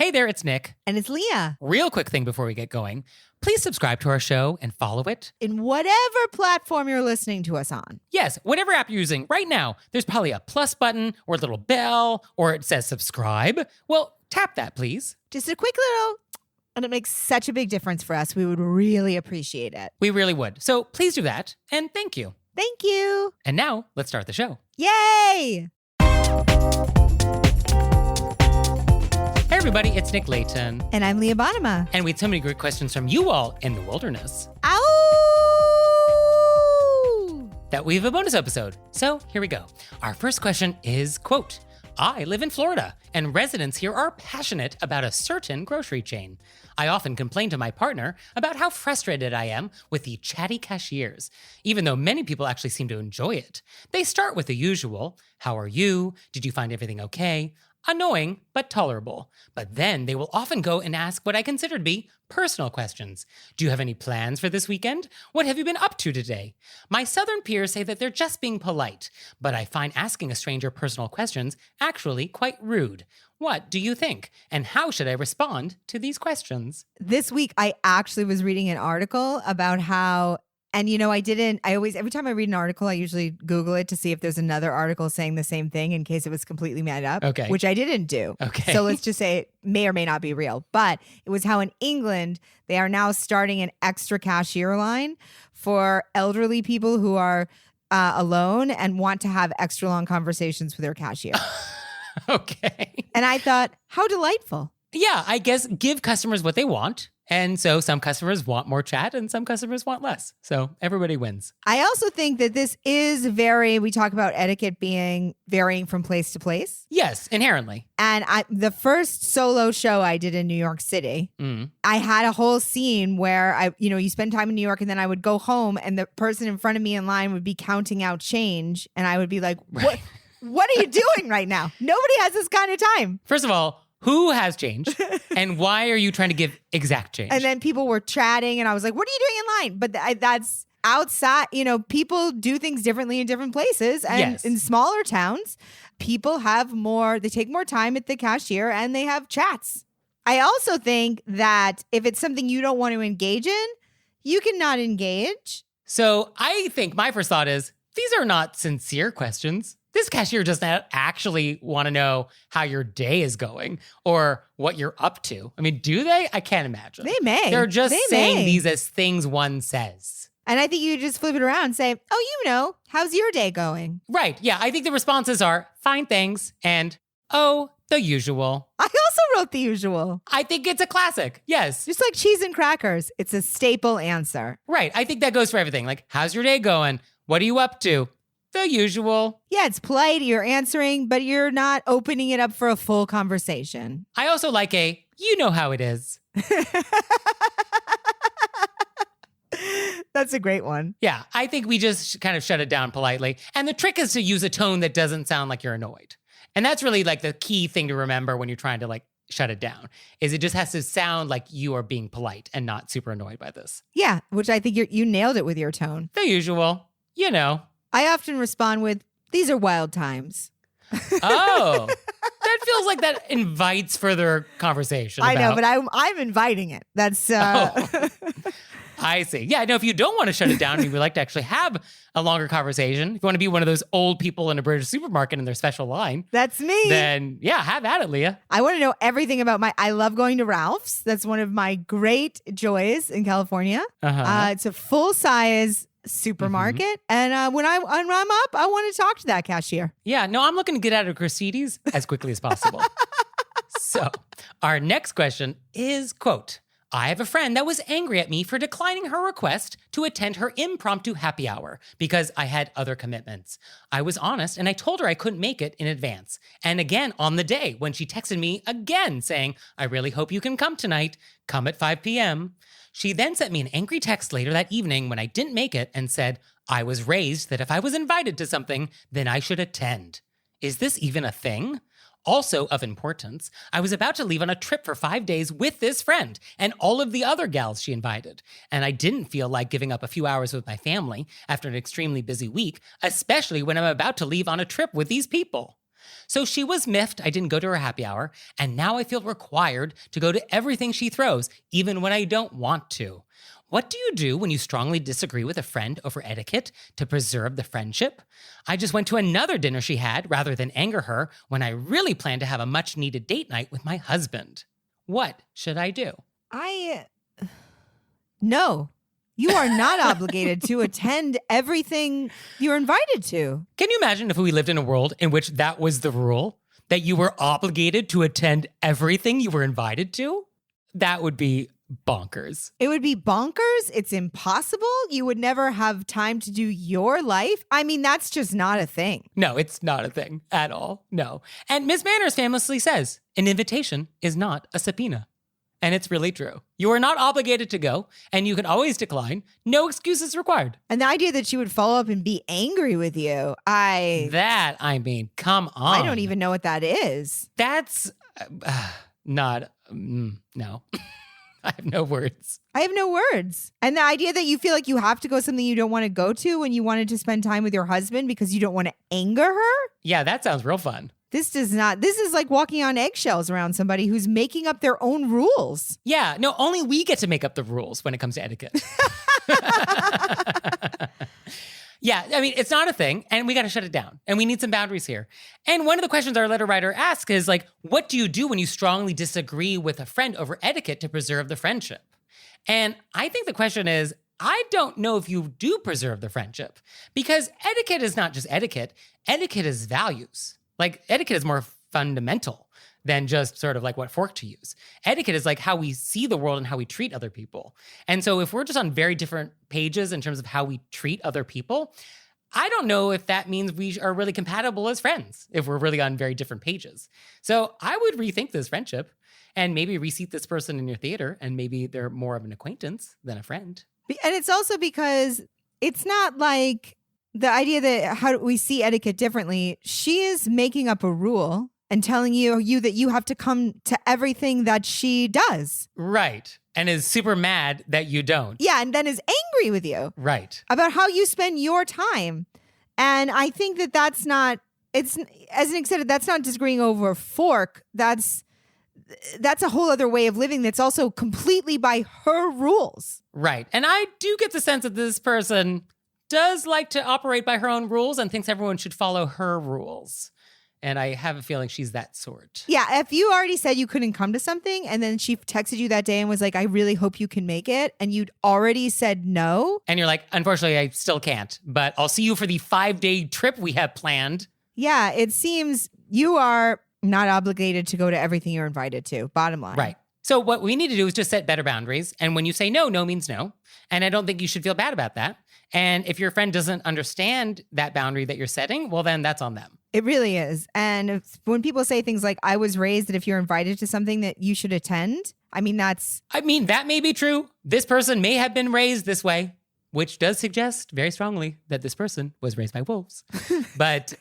Hey there, it's Nick. And it's Leah. Real quick thing before we get going. Please subscribe to our show and follow it. In whatever platform you're listening to us on. Yes, whatever app you're using right now, there's probably a plus button or a little bell or it says subscribe. Well, tap that, please. Just a quick little, and it makes such a big difference for us. We would really appreciate it. We really would. So please do that, and thank you. Thank you. And now, let's start the show. Yay! Hey everybody, it's Nick Layton. And I'm Leah Bonema. And we had so many great questions from you all in the wilderness Ow! that we have a bonus episode. So here we go. Our first question is, quote, I live in Florida, and residents here are passionate about a certain grocery chain. I often complain to my partner about how frustrated I am with the chatty cashiers, even though many people actually seem to enjoy it. They start with the usual, how are you? Did you find everything okay? Annoying, but tolerable. But then they will often go and ask what I consider to be personal questions. Do you have any plans for this weekend? What have you been up to today? My southern peers say that they're just being polite, but I find asking a stranger personal questions actually quite rude. What do you think? And how should I respond to these questions? This week, I actually was reading an article about how, and every time I read an article, I usually Google it to see if there's another article saying the same thing in case it was completely made up. Okay. Which I didn't do. Okay. So let's just say it may or may not be real. But it was how in England, they are now starting an extra cashier line for elderly people who are alone and want to have extra long conversations with their cashier. Okay. And I thought, how delightful. Yeah, I guess give customers what they want. And so some customers want more chat and some customers want less. So everybody wins. I also think that this is we talk about etiquette varying from place to place. Yes, inherently. And the first solo show I did in New York City, I had a whole scene where you spend time in New York and then I would go home and the person in front of me in line would be counting out change. And I would be like, what are you doing right now? Nobody has this kind of time. First of all, who has change? And why are you trying to give exact change? And then people were chatting and I was like, what are you doing in line? But that's outside, people do things differently in different places. And yes. In smaller towns, people they take more time at the cashier and they have chats. I also think that if it's something you don't want to engage in, you cannot engage. So I think my first thought is, these are not sincere questions. This cashier does not actually want to know how your day is going or what you're up to. I mean, do they? I can't imagine. They may. They're just saying these as things one says. And I think you just flip it around and say, oh, how's your day going? Right. Yeah. I think the responses are fine, thanks, and oh, the usual. I also wrote the usual. I think it's a classic. Yes. Just like cheese and crackers. It's a staple answer. Right. I think that goes for everything. Like, how's your day going? What are you up to? The usual. Yeah, it's polite. You're answering, but you're not opening it up for a full conversation. I also like you know how it is. That's a great one. Yeah, I think we just kind of shut it down politely. And the trick is to use a tone that doesn't sound like you're annoyed. And that's really like the key thing to remember when you're trying to shut it down, is it just has to sound like you are being polite and not super annoyed by this. Yeah, which I think you nailed it with your tone. The usual, I often respond with, these are wild times. Oh, that feels like that invites further conversation. I know, but I'm inviting it. That's... I see. Yeah, no, if you don't want to shut it down and you would like to actually have a longer conversation, if you want to be one of those old people in a British supermarket in their special line. That's me. Then, yeah, have at it, Leah. I want to know everything about I love going to Ralph's. That's one of my great joys in California. It's a full-size supermarket. And when I'm up, I want to talk to that cashier. Yeah, no, I'm looking to get out of Gristedes as quickly as possible. So our next question is, quote, I have a friend that was angry at me for declining her request to attend her impromptu happy hour because I had other commitments. I was honest and I told her I couldn't make it in advance. And again on the day when she texted me again saying, I really hope you can come tonight. Come at 5 p.m. She then sent me an angry text later that evening when I didn't make it and said, I was raised that if I was invited to something, then I should attend. Is this even a thing? Also of importance, I was about to leave on a trip for 5 days with this friend and all of the other gals she invited. And I didn't feel like giving up a few hours with my family after an extremely busy week, especially when I'm about to leave on a trip with these people. So she was miffed I didn't go to her happy hour, and now I feel required to go to everything she throws, even when I don't want to. What do you do when you strongly disagree with a friend over etiquette to preserve the friendship? I just went to another dinner she had rather than anger her when I really planned to have a much-needed date night with my husband. What should I do? No. You are not obligated to attend everything you're invited to. Can you imagine if we lived in a world in which that was the rule? That you were obligated to attend everything you were invited to? That would be bonkers. It would be bonkers. It's impossible. You would never have time to do your life. I mean, that's just not a thing. No, it's not a thing at all. No. And Miss Manners famously says, an invitation is not a subpoena. And it's really true. You are not obligated to go, and you can always decline. No excuses required. And the idea that she would follow up and be angry with you, come on. I don't even know what that is. That's not, no. I have no words. I have no words. And the idea that you feel like you have to go something you don't want to go to when you wanted to spend time with your husband because you don't want to anger her? Yeah, that sounds real fun. This is like walking on eggshells around somebody who's making up their own rules. Yeah, no, only we get to make up the rules when it comes to etiquette. Yeah, I mean, it's not a thing, and we got to shut it down, and we need some boundaries here. And one of the questions our letter writer asks is like, what do you do when you strongly disagree with a friend over etiquette to preserve the friendship? And I think the question is, I don't know if you do preserve the friendship, because etiquette is not just etiquette. Etiquette is values. Like, etiquette is more fundamental than just sort of like what fork to use. Etiquette is like how we see the world and how we treat other people. And so if we're just on very different pages in terms of how we treat other people, I don't know if that means we are really compatible as friends, if we're really on very different pages. So I would rethink this friendship and maybe reseat this person in your theater, and maybe they're more of an acquaintance than a friend. And it's also because it's not like the idea that how we see etiquette differently. She is making up a rule and telling you that you have to come to everything that she does. Right. And is super mad that you don't. Yeah, and then is angry with you. Right. About how you spend your time. And I think that that's not, it's, as Nick said, that's not disagreeing over a fork. That's a whole other way of living that's also completely by her rules. Right. And I do get the sense that this person does like to operate by her own rules and thinks everyone should follow her rules. And I have a feeling she's that sort. Yeah, if you already said you couldn't come to something and then she texted you that day and was like, I really hope you can make it, and you'd already said no. And you're like, unfortunately, I still can't, but I'll see you for the 5-day trip we have planned. Yeah, it seems you are not obligated to go to everything you're invited to, bottom line. Right. So what we need to do is just set better boundaries. And when you say no, no means no. And I don't think you should feel bad about that. And if your friend doesn't understand that boundary that you're setting, well, then that's on them. It really is. And when people say things like, I was raised that if you're invited to something that you should attend, I mean, that may be true. This person may have been raised this way, which does suggest very strongly that this person was raised by wolves. But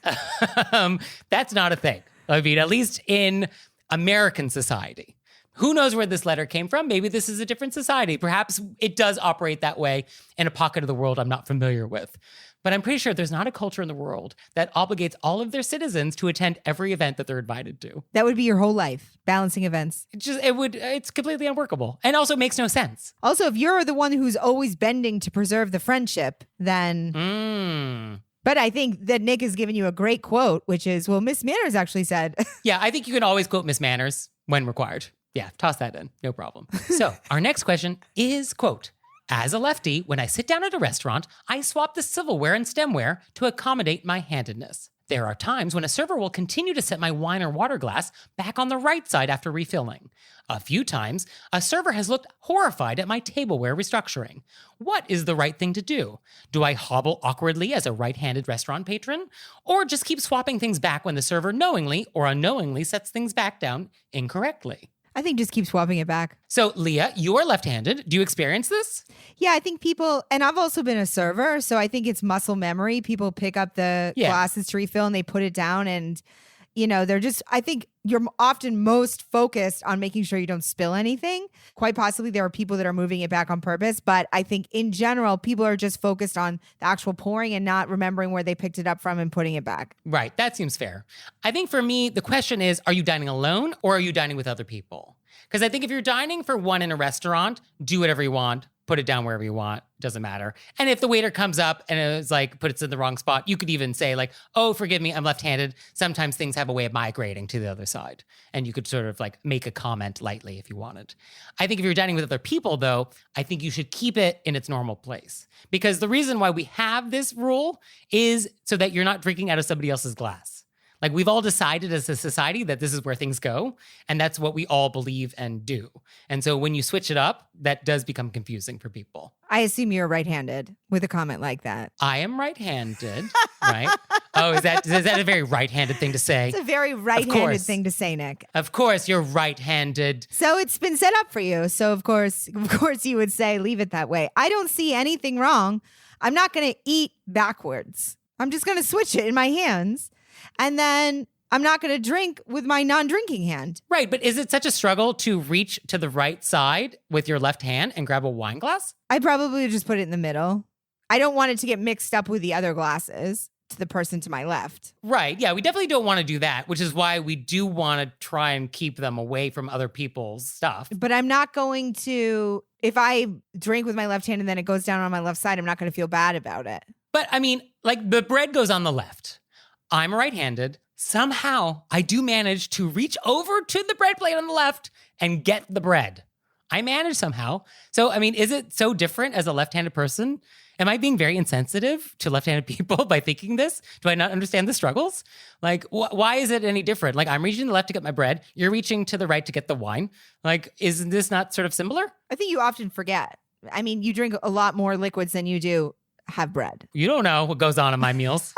that's not a thing. I mean, at least in American society. Who knows where this letter came from? Maybe this is a different society. Perhaps it does operate that way in a pocket of the world I'm not familiar with. But I'm pretty sure there's not a culture in the world that obligates all of their citizens to attend every event that they're invited to. That would be your whole life, balancing events. It's completely unworkable and also makes no sense. Also, if you're the one who's always bending to preserve the friendship, then... But I think that Nick has given you a great quote, which is, well, Miss Manners actually said. Yeah, I think you can always quote Miss Manners when required. Yeah, toss that in. No problem. So our next question is, quote, as a lefty, when I sit down at a restaurant, I swap the silverware and stemware to accommodate my handedness. There are times when a server will continue to set my wine or water glass back on the right side after refilling. A few times, a server has looked horrified at my tableware restructuring. What is the right thing to do? Do I hobble awkwardly as a right-handed restaurant patron? Or just keep swapping things back when the server knowingly or unknowingly sets things back down incorrectly? I think just keep swapping it back. So, Leah, you are left-handed. Do you experience this? Yeah, I think people, and I've also been a server, so I think it's muscle memory. People pick up the glasses to refill and they put it down, and I think you're often most focused on making sure you don't spill anything. Quite possibly there are people that are moving it back on purpose, but I think in general, people are just focused on the actual pouring and not remembering where they picked it up from and putting it back. Right. That seems fair. I think for me, the question is, are you dining alone or are you dining with other people? Because I think if you're dining for one in a restaurant, do whatever you want. Put it down wherever you want. Doesn't matter. And if the waiter comes up and it's like, put it in the wrong spot, you could even say like, oh, forgive me, I'm left-handed. Sometimes things have a way of migrating to the other side. And you could sort of like make a comment lightly if you wanted. I think if you're dining with other people though, I think you should keep it in its normal place. Because the reason why we have this rule is so that you're not drinking out of somebody else's glass. Like we've all decided as a society that this is where things go, and that's what we all believe and do. And so when you switch it up, that does become confusing for people. I assume you're right-handed with a comment like that. I am right-handed, right? Oh, is that a very right-handed thing to say? It's a very right-handed thing to say, Nick. Of course, you're right-handed. So it's been set up for you. So of course you would say leave it that way. I don't see anything wrong. I'm not going to eat backwards. I'm just going to switch it in my hands. And then I'm not going to drink with my non-drinking hand. Right, but is it such a struggle to reach to the right side with your left hand and grab a wine glass? I probably would just put it in the middle. I don't want it to get mixed up with the other glasses to the person to my left. Right, yeah, we definitely don't want to do that, which is why we do want to try and keep them away from other people's stuff. But I'm not going to, if I drink with my left hand and then it goes down on my left side, I'm not going to feel bad about it. But I mean, like the bread goes on the left. I'm right-handed. Somehow, I do manage to reach over to the bread plate on the left and get the bread. I manage somehow. So, I mean, is it so different as a left-handed person? Am I being very insensitive to left-handed people by thinking this? Do I not understand the struggles? Like, why is it any different? Like, I'm reaching to the left to get my bread. You're reaching to the right to get the wine. Like, isn't this not sort of similar? I think you often forget. I mean, you drink a lot more liquids than you do have bread. You don't know what goes on in my meals.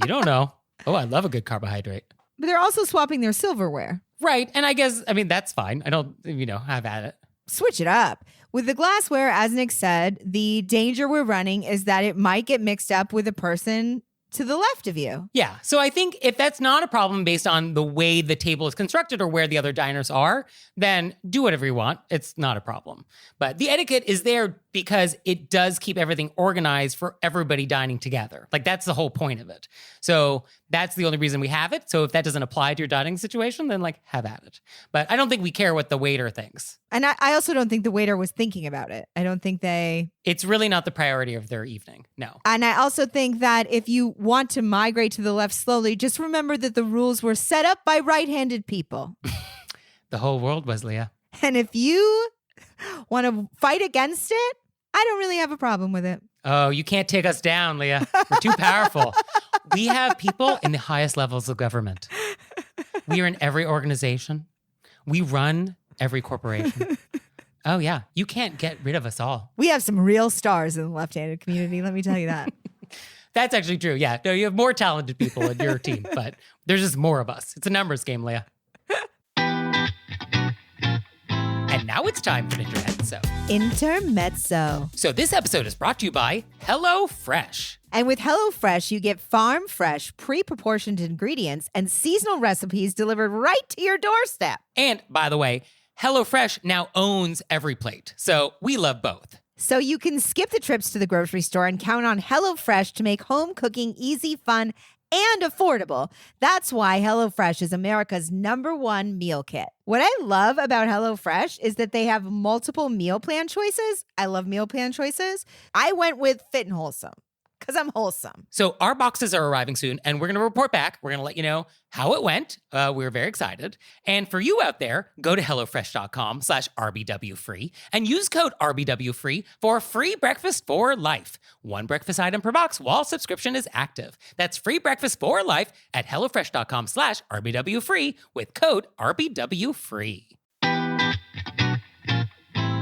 You don't know. Oh, I love a good carbohydrate. But they're also swapping their silverware. Right. And I guess, I mean, that's fine. I don't, have at it. Switch it up. With the glassware, as Nick said, the danger we're running is that it might get mixed up with a person to the left of you. Yeah. So I think if that's not a problem based on the way the table is constructed or where the other diners are, then do whatever you want. It's not a problem. But the etiquette is there because it does keep everything organized for everybody dining together. Like that's the whole point of it. So that's the only reason we have it. So if that doesn't apply to your dining situation, then like have at it. But I don't think we care what the waiter thinks. And I also don't think the waiter was thinking about it. I don't think It's really not the priority of their evening. No. And I also think that if you want to migrate to the left slowly, just remember that the rules were set up by right-handed people. The whole world was, Leah. And if you want to fight against it, I don't really have a problem with it. Oh, you can't take us down, Leah. We're too powerful. We have people in the highest levels of government. We are in every organization. We run every corporation. Oh, yeah. You can't get rid of us all. We have some real stars in the left-handed community, let me tell you that. That's actually true. Yeah. No, you have more talented people in your team, but there's just more of us. It's a numbers game, Leah. And now it's time for Intermezzo. Intermezzo. So this episode is brought to you by HelloFresh. And with HelloFresh, you get farm fresh, pre-proportioned ingredients and seasonal recipes delivered right to your doorstep. And by the way, HelloFresh now owns Every Plate. So we love both. So you can skip the trips to the grocery store and count on HelloFresh to make home cooking easy, fun, and affordable. That's why HelloFresh is America's #1 meal kit. What I love about HelloFresh is that they have multiple meal plan choices. I love meal plan choices. I went with Fit and Wholesome because I'm wholesome. So our boxes are arriving soon, and we're going to report back. We're going to let you know how it went. We're very excited. And for you out there, go to HelloFresh.com/RBWFree and use code RBWFree for free breakfast for life. One breakfast item per box while subscription is active. That's free breakfast for life at HelloFresh.com/RBWFree with code RBWFree.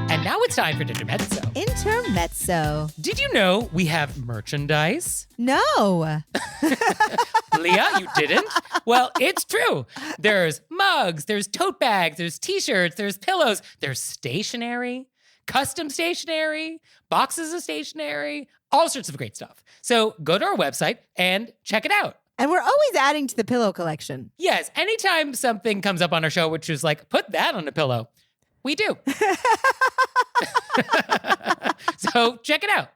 And now it's time for Intermezzo. Intermezzo. Did you know we have merchandise? No. Leah, you didn't? Well, it's true. There's mugs, there's tote bags, there's t-shirts, there's pillows, there's stationery, custom stationery, boxes of stationery, all sorts of great stuff. So go to our website and check it out. And we're always adding to the pillow collection. Yes, anytime something comes up on our show, which is like, put that on a pillow, we do. So check it out.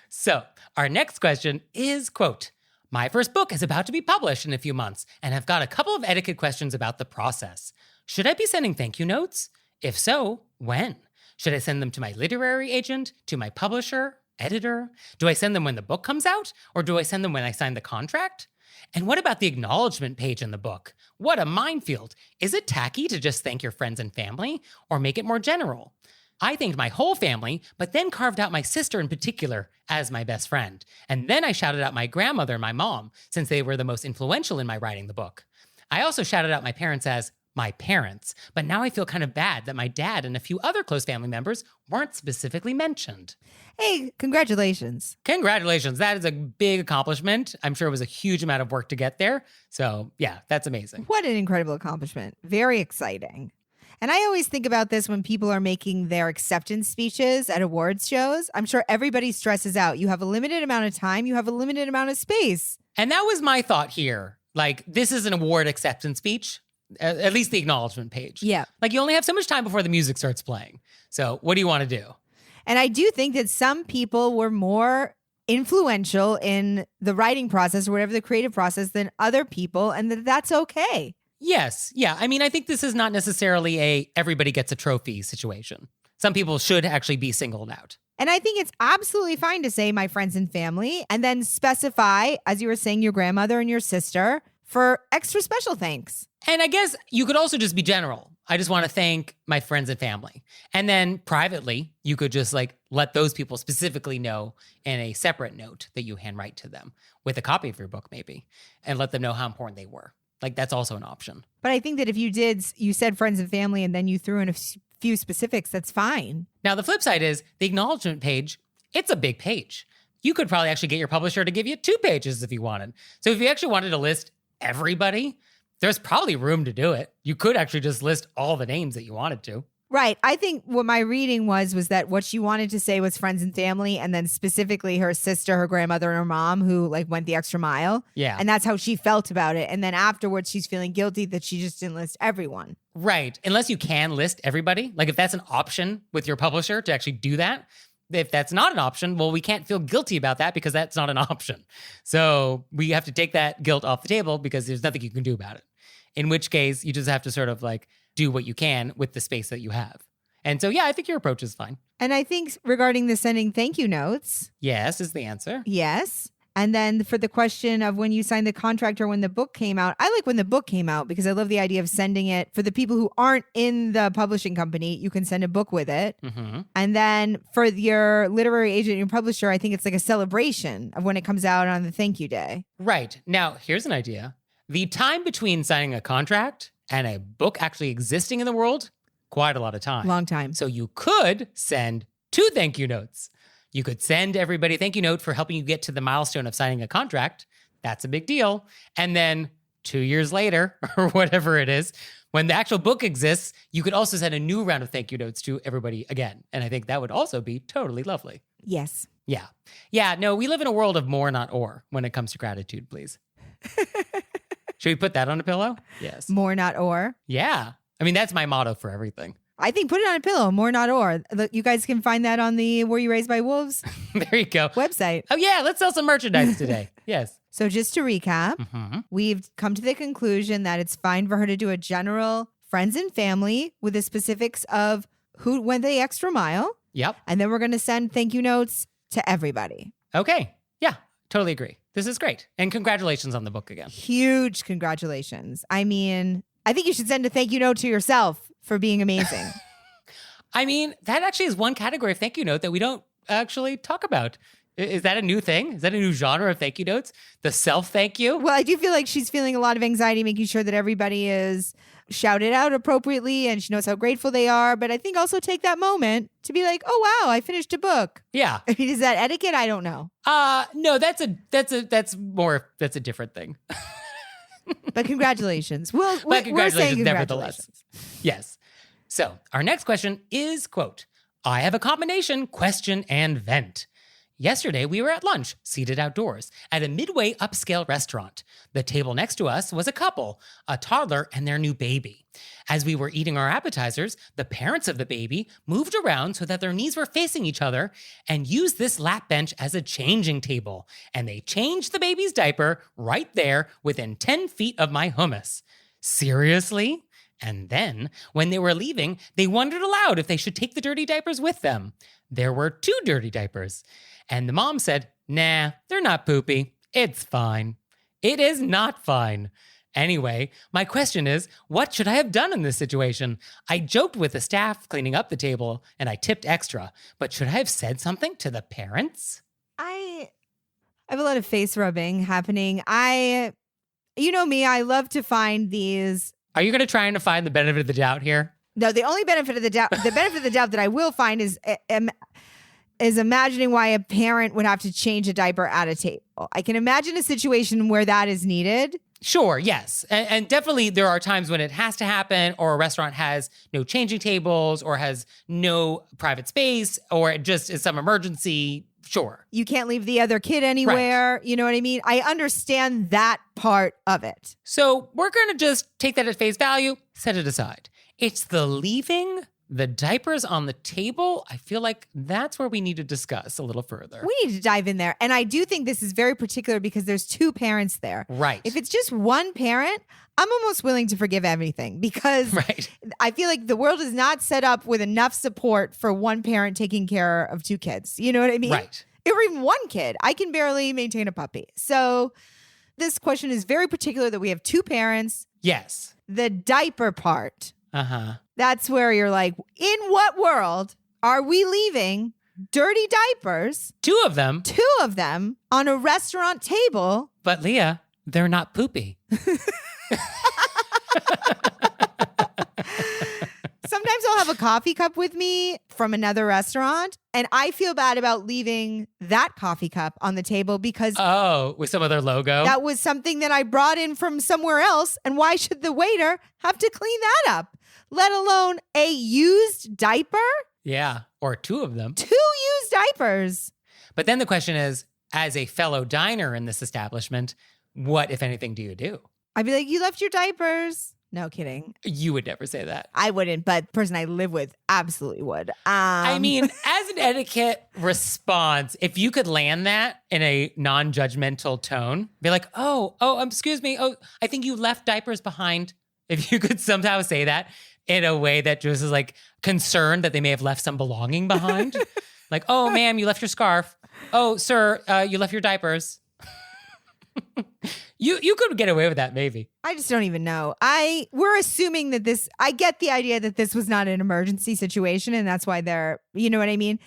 So our next question is, quote, my first book is about to be published in a few months, and I've got a couple of etiquette questions about the process. Should I be sending thank you notes? If so, when? Should I send them to my literary agent, to my publisher, editor? Do I send them when the book comes out, or do I send them when I sign the contract? And what about the acknowledgement page in the book? What a minefield. Is it tacky to just thank your friends and family, or make it more general? I thanked my whole family, but then carved out my sister in particular as my best friend. And then I shouted out my grandmother and my mom, since they were the most influential in my writing the book. I also shouted out my parents as my parents, but now I feel kind of bad that my dad and a few other close family members weren't specifically mentioned. Hey, congratulations. Congratulations. That is a big accomplishment. I'm sure it was a huge amount of work to get there. So yeah, that's amazing. What an incredible accomplishment. Very exciting. And I always think about this when people are making their acceptance speeches at awards shows. I'm sure everybody stresses out. You have a limited amount of time. You have a limited amount of space. And that was my thought here. Like, this is an award acceptance speech, at least the acknowledgement page. Yeah. Like, you only have so much time before the music starts playing. So what do you want to do? And I do think that some people were more influential in the writing process or whatever the creative process than other people, and that's okay. Yes. Yeah. I mean, I think this is not necessarily a everybody gets a trophy situation. Some people should actually be singled out. And I think it's absolutely fine to say my friends and family and then specify, as you were saying, your grandmother and your sister for extra special thanks. And I guess you could also just be general. I just want to thank my friends and family. And then privately, you could just like let those people specifically know in a separate note that you handwrite to them with a copy of your book maybe, and let them know how important they were. Like, that's also an option. But I think that if you said friends and family and then you threw in a few specifics, that's fine. Now, the flip side is the acknowledgement page, it's a big page. You could probably actually get your publisher to give you 2 pages if you wanted. So if you actually wanted to list everybody, there's probably room to do it. You could actually just list all the names that you wanted to. Right. I think what my reading was that what she wanted to say was friends and family, and then specifically her sister, her grandmother, and her mom who like went the extra mile. Yeah. And that's how she felt about it. And then afterwards, she's feeling guilty that she just didn't list everyone. Right. Unless you can list everybody. Like if that's an option with your publisher to actually do that. If that's not an option, well, we can't feel guilty about that because that's not an option. So we have to take that guilt off the table because there's nothing you can do about it. In which case, you just have to sort of like do what you can with the space that you have. And so, yeah, I think your approach is fine. And I think regarding the sending thank you notes. Yes, is the answer. Yes. And then for the question of when you signed the contract or when the book came out, I like when the book came out because I love the idea of sending it. For the people who aren't in the publishing company, you can send a book with it. Mm-hmm. And then for your literary agent and your publisher, I think it's like a celebration of when it comes out on the thank you day. Right. Now, here's an idea. The time between signing a contract and a book actually existing in the world, quite a lot of time. Long time. So you could send 2 thank you notes. You could send everybody a thank you note for helping you get to the milestone of signing a contract. That's a big deal. And then 2 years later, or whatever it is, when the actual book exists, you could also send a new round of thank you notes to everybody again. And I think that would also be totally lovely. Yes. Yeah. Yeah, no, we live in a world of more, not or, when it comes to gratitude, please. Should we put that on a pillow? Yes. More, not or. Yeah. I mean, that's my motto for everything. I think put it on a pillow, more, not or. You guys can find that on the Were You Raised by Wolves There you go. website. Oh, yeah. Let's sell some merchandise today. Yes. So just to recap, we've come to the conclusion that it's fine for her to do a general friends and family with the specifics of who went the extra mile. Yep. And then we're going to send thank you notes to everybody. Okay. Yeah. Totally agree. This is great. And congratulations on the book again. Huge congratulations. I mean, I think you should send a thank you note to yourself for being amazing. I mean, that actually is one category of thank you note that we don't actually talk about. Is that a new thing? Is that a new genre of thank you notes? The self thank you? Well, I do feel like she's feeling a lot of anxiety, making sure that everybody is shouted out appropriately and she knows how grateful they are. But I think also take that moment to be like, oh, wow, I finished a book. Yeah. I mean, is that etiquette? I don't know. No, that's a different thing. But congratulations. But we're congratulations, saying congratulations. nevertheless. Yes. So our next question is, quote, I have a combination, question, and vent. Yesterday, we were at lunch, seated outdoors, at a midway upscale restaurant. The table next to us was a couple, a toddler and their new baby. As we were eating our appetizers, the parents of the baby moved around so that their knees were facing each other and used this lap bench as a changing table. And they changed the baby's diaper right there within 10 feet of my hummus. Seriously? And then, when they were leaving, they wondered aloud if they should take the dirty diapers with them. There were 2 dirty diapers. And the mom said, "Nah, they're not poopy. It's fine." It is not fine. Anyway, my question is, what should I have done in this situation? I joked with the staff cleaning up the table, and I tipped extra. But should I have said something to the parents? I have a lot of face rubbing happening. You know me, I love to find these. Are you going to try and find the benefit of the doubt here? No, the only benefit of the doubt, that I will find is imagining why a parent would have to change a diaper at a table. I can imagine a situation where that is needed. Sure, yes. And definitely there are times when it has to happen, or a restaurant has no changing tables or has no private space, or it just is some emergency. Sure. You can't leave the other kid anywhere. Right. You know what I mean? I understand that part of it. So we're going to just take that at face value, set it aside. It's the leaving the diapers on the table. I feel like that's where we need to discuss a little further. We need to dive in there. And I do think this is very particular because there's 2 parents there. Right. If it's just one parent, I'm almost willing to forgive everything because I feel like the world is not set up with enough support for one parent taking care of 2 kids. You know what I mean? Right. Or even one kid. I can barely maintain a puppy. So this question is very particular that we have 2 parents. Yes. The diaper part. Uh-huh. That's where you're like, in what world are we leaving dirty diapers? 2 of them. 2 of them on a restaurant table. But Leah, they're not poopy. Sometimes I'll have a coffee cup with me from another restaurant, and I feel bad about leaving that coffee cup on the table because with some other logo. That was something that I brought in from somewhere else, and why should the waiter have to clean that up? Let alone a used diaper? Yeah, or 2 of them. 2 used diapers. But then the question is, as a fellow diner in this establishment, what, if anything, do you do? I'd be like, you left your diapers. No kidding. You would never say that. I wouldn't, but the person I live with absolutely would. I mean, as an etiquette response, if you could land that in a non-judgmental tone, be like, excuse me. Oh, I think you left diapers behind. If you could somehow say that in a way that just is like concerned that they may have left some belonging behind. Like, oh, ma'am, you left your scarf. Oh, sir, you left your diapers. You could get away with that, maybe. I just don't even know. We're assuming that I get the idea that this was not an emergency situation, and that's why you know what I mean?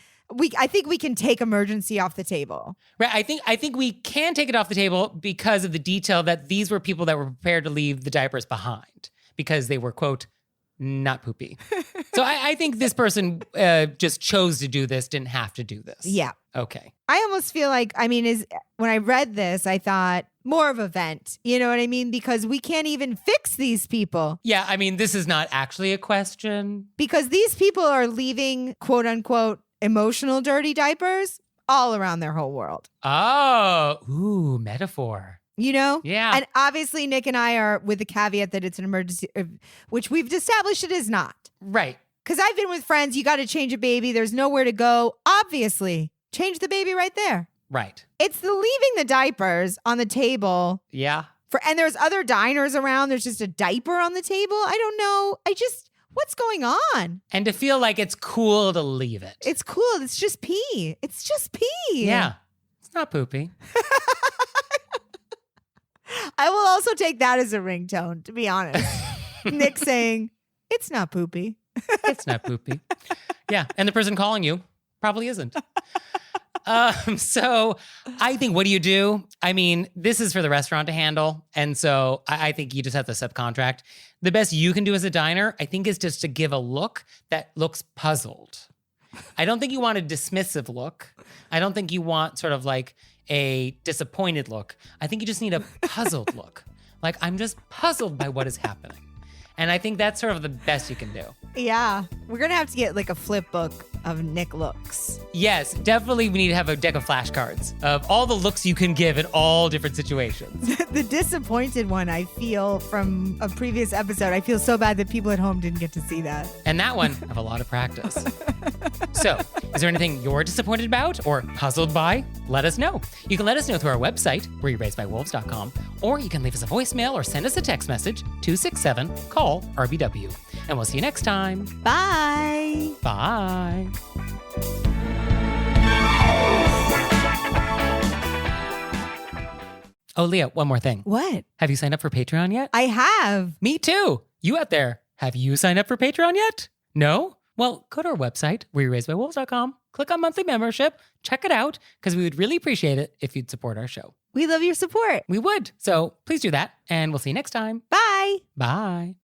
I think we can take emergency off the table. Right. I think we can take it off the table because of the detail that these were people that were prepared to leave the diapers behind because they were, quote, not poopy. So I think this person just chose to do this, didn't have to do this. Yeah. Okay. I almost feel like, when I read this, I thought more of a vent. You know what I mean? Because we can't even fix these people. Yeah. I mean, this is not actually a question. Because these people are leaving, quote unquote, emotional dirty diapers all around their whole world. Oh, ooh, metaphor. You know? Yeah. And obviously, Nick and I are with the caveat that it's an emergency, which we've established it is not. Right. Because I've been with friends, you got to change a baby. There's nowhere to go. Obviously, change the baby right there. Right. It's the leaving the diapers on the table. Yeah. And there's other diners around. There's just a diaper on the table. I don't know. What's going on? And to feel like it's cool to leave it. It's cool. It's just pee. It's just pee. Yeah. It's not poopy. I will also take that as a ringtone, to be honest. Nick saying, it's not poopy. It's not poopy. Yeah. And the person calling you probably isn't. So I think, what do you do? I mean, this is for the restaurant to handle. And so I think you just have to subcontract. The best you can do as a diner, I think, is just to give a look that looks puzzled. I don't think you want a dismissive look. I don't think you want sort of like a disappointed look. I think you just need a puzzled look. Like, I'm just puzzled by what is happening. And I think that's sort of the best you can do. Yeah. We're going to have to get like a flip book of Nick looks. Yes, definitely we need to have a deck of flashcards of all the looks you can give in all different situations. The disappointed one I feel from a previous episode. I feel so bad that people at home didn't get to see that. And that one, I have a lot of practice. So, is there anything you're disappointed about or puzzled by? Let us know. You can let us know through our website, rearrangedbywolves.com, or you can leave us a voicemail or send us a text message, 267-CALL-RBW. And we'll see you next time. Bye. Bye. Oh, Leah, one more thing. What? Have you signed up for Patreon yet? I have. Me too. You out there, have you signed up for Patreon yet? No? Well, go to our website, rearrangedbywolves.com, click on monthly membership, check it out, because we would really appreciate it if you'd support our show. We love your support. We would. So please do that, and we'll see you next time. Bye. Bye.